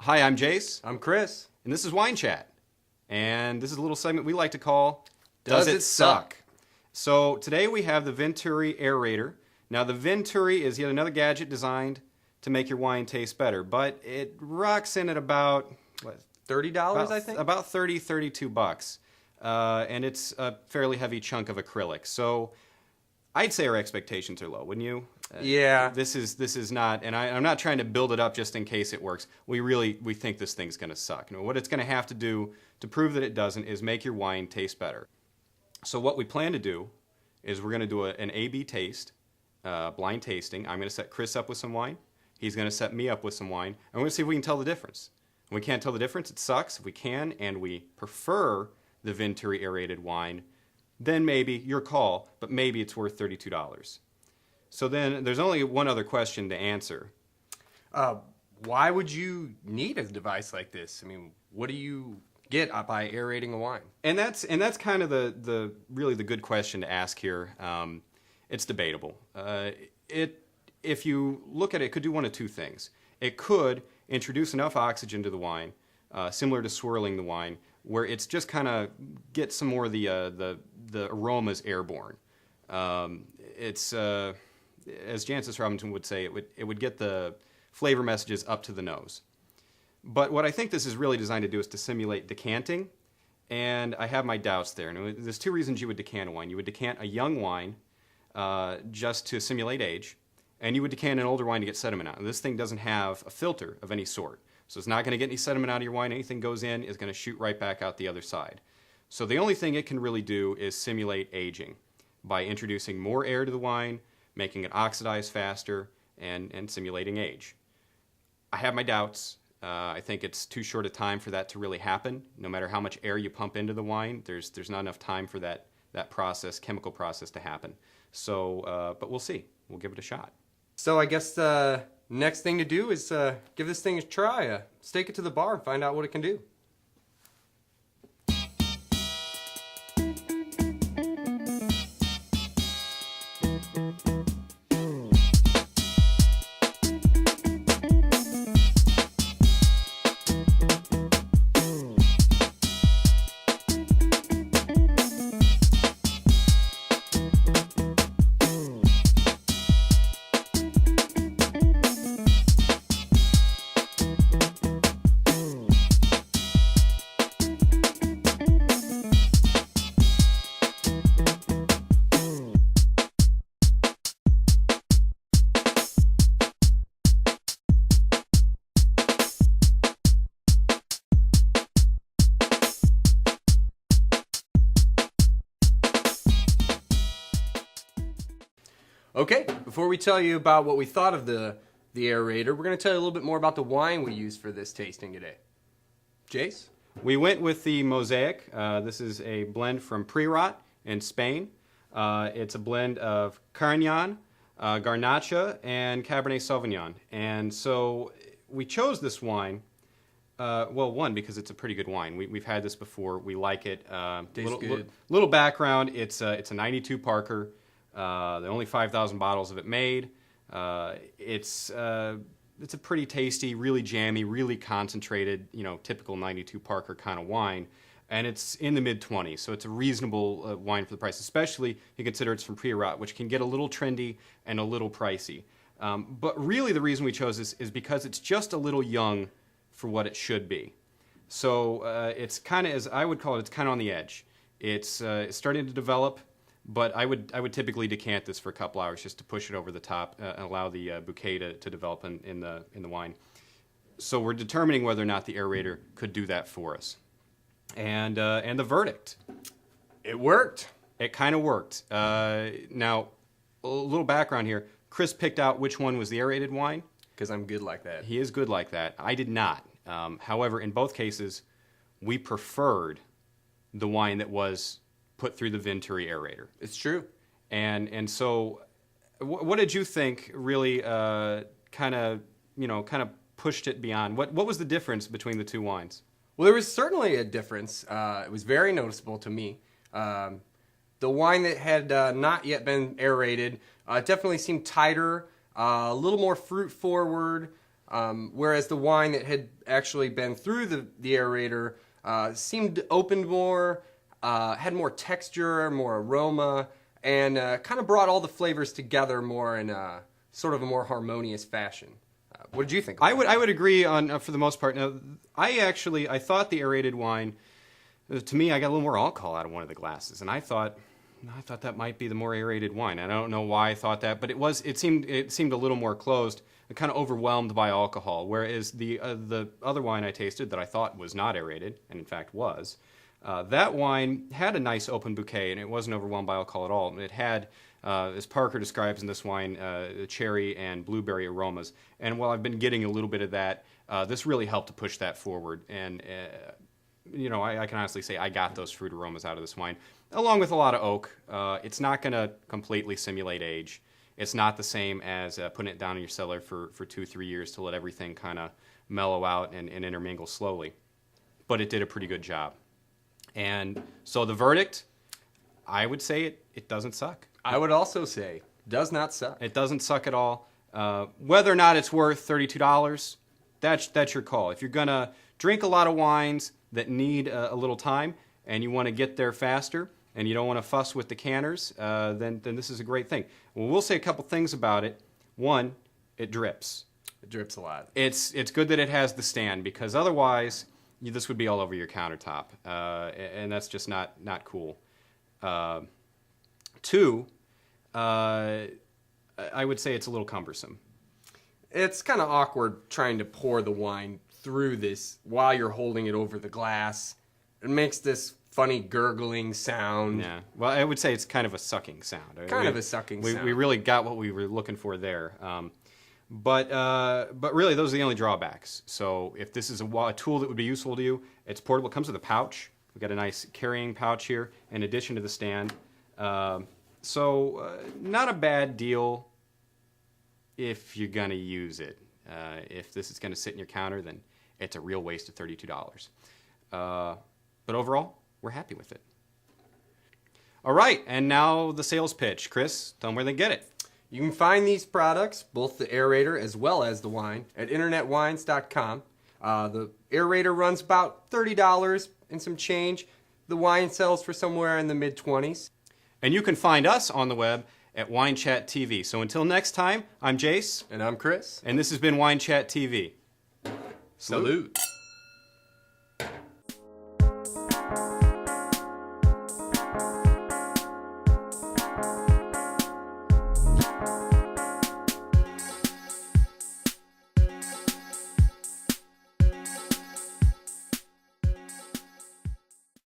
Hi, I'm Jase, I'm Chris. and this is Wine Chat. And this is a little segment we like to call Does It Suck? So today we have the Vinturi Aerator. Now the Vinturi is yet another gadget designed to make your wine taste better, but it rocks in at about what, $30, I think? about 30, 32 bucks. And it's a fairly heavy chunk of acrylic. So I'd say our expectations are low, wouldn't you? Yeah. This is not, and I'm not trying to build it up just in case it works. We think this thing's going to suck. You know, what it's going to have to do to prove that it doesn't is make your wine taste better. So what we plan to do is we're going to do an A/B taste, blind tasting. I'm going to set Chris up with some wine. He's going to set me up with some wine, and we're going to see if we can tell the difference. If we can't tell the difference, it sucks. If we can, and we prefer the Vinturi aerated wine, then maybe, your call, but maybe it's worth $32. So then there's only one other question to answer. Why would you need a device like this? I mean, what do you get by aerating a wine? And that's kind of the really the good question to ask here. It's debatable. If you look at it, it could do one of two things. It could introduce enough oxygen to the wine, similar to swirling the wine, where it's just kind of get some more of the aromas airborne. It's as Jancis Robinson would say, it would get the flavor messages up to the nose. But what I think this is really designed to do is to simulate decanting, and I have my doubts there. And there's two reasons you would decant a wine. You would decant a young wine just to simulate age, and you would decant an older wine to get sediment out. And this thing doesn't have a filter of any sort, so it's not going to get any sediment out of your wine. Anything goes in is going to shoot right back out the other side. So the only thing it can really do is simulate aging by introducing more air to the wine, making it oxidize faster, and simulating age. I have my doubts. I think it's too short a time for that to really happen. No matter how much air you pump into the wine, there's not enough time for that process, chemical process, to happen. So, but we'll see. We'll give it a shot. So I guess the next thing to do is give this thing a try. Stake it to the bar and find out what it can do. Okay, before we tell you about what we thought of the aerator, we're going to tell you a little bit more about the wine we used for this tasting today. Jase? We went with the Mosaic. This is a blend from Priorat in Spain. It's a blend of Carignan, Garnacha, and Cabernet Sauvignon. And so we chose this wine, well, one, because it's a pretty good wine. We've had this before. We like it. Tastes good. Little background, it's a 92 Parker. There are only 5,000 bottles of it made. It's a pretty tasty, really jammy, really concentrated, typical 92 Parker kind of wine. And it's in the mid-20s, so it's a reasonable wine for the price, especially if you consider it's from Priorat, which can get a little trendy and a little pricey. But really the reason we chose this is because it's just a little young for what it should be. So it's kind of, as I would call it, it's kind of on the edge. It's starting to develop. But I would typically decant this for a couple hours just to push it over the top and allow the bouquet to develop in the wine. So we're determining whether or not the aerator could do that for us. And the verdict. It worked. It kind of worked. Now, a little background here. Chris picked out which one was the aerated wine. Because I'm good like that. He is good like that. I did not. However, in both cases, we preferred the wine that was put through the Vinturi aerator. It's true. And so, what did you think really kind of pushed it beyond? What was the difference between the two wines? Well, there was certainly a difference. It was very noticeable to me. The wine that had not yet been aerated definitely seemed tighter, a little more fruit forward, whereas the wine that had actually been through the aerator seemed opened more, had more texture, more aroma, and kind of brought all the flavors together more in sort of a more harmonious fashion. What did you think? I would agree on for the most part. Now, I thought the aerated wine, to me, I got a little more alcohol out of one of the glasses, and I thought that might be the more aerated wine. I don't know why I thought that, but it seemed a little more closed, kind of overwhelmed by alcohol. Whereas the other wine I tasted that I thought was not aerated, and in fact was, that wine had a nice open bouquet, and it wasn't overwhelmed by alcohol at all. It had, as Parker describes in this wine, cherry and blueberry aromas. And while I've been getting a little bit of that, this really helped to push that forward. And I can honestly say I got those fruit aromas out of this wine, along with a lot of oak. It's not going to completely simulate age. It's not the same as putting it down in your cellar for 2-3 years to let everything kind of mellow out and intermingle slowly. But it did a pretty good job. And so the verdict, I would say it doesn't suck. I would also say does not suck. It doesn't suck at all. Whether or not it's worth $32, that's your call. If you're going to drink a lot of wines that need a little time and you want to get there faster and you don't want to fuss with the canners, then this is a great thing. Well, we'll say a couple things about it. One, it drips. It drips a lot. It's good that it has the stand, because otherwise this would be all over your countertop, and that's just not cool. Two, I would say it's a little cumbersome. It's kind of awkward trying to pour the wine through this while you're holding it over the glass. It makes this funny gurgling sound. Yeah. Well, I would say it's kind of a sucking sound. Kind of a sucking sound. We really got what we were looking for there. But really, those are the only drawbacks. So if this is a tool that would be useful to you, it's portable. It comes with a pouch. We've got a nice carrying pouch here in addition to the stand. So not a bad deal if you're going to use it. If this is going to sit in your counter, then it's a real waste of $32. But overall, we're happy with it. All right, and now the sales pitch. Chris, tell them where they get it. You can find these products, both the aerator as well as the wine, at internetwines.com. The aerator runs about $30 and some change. The wine sells for somewhere in the mid-20s. And you can find us on the web at WineChatTV. So until next time, I'm Jase. And I'm Chris. And this has been WineChatTV. Salute.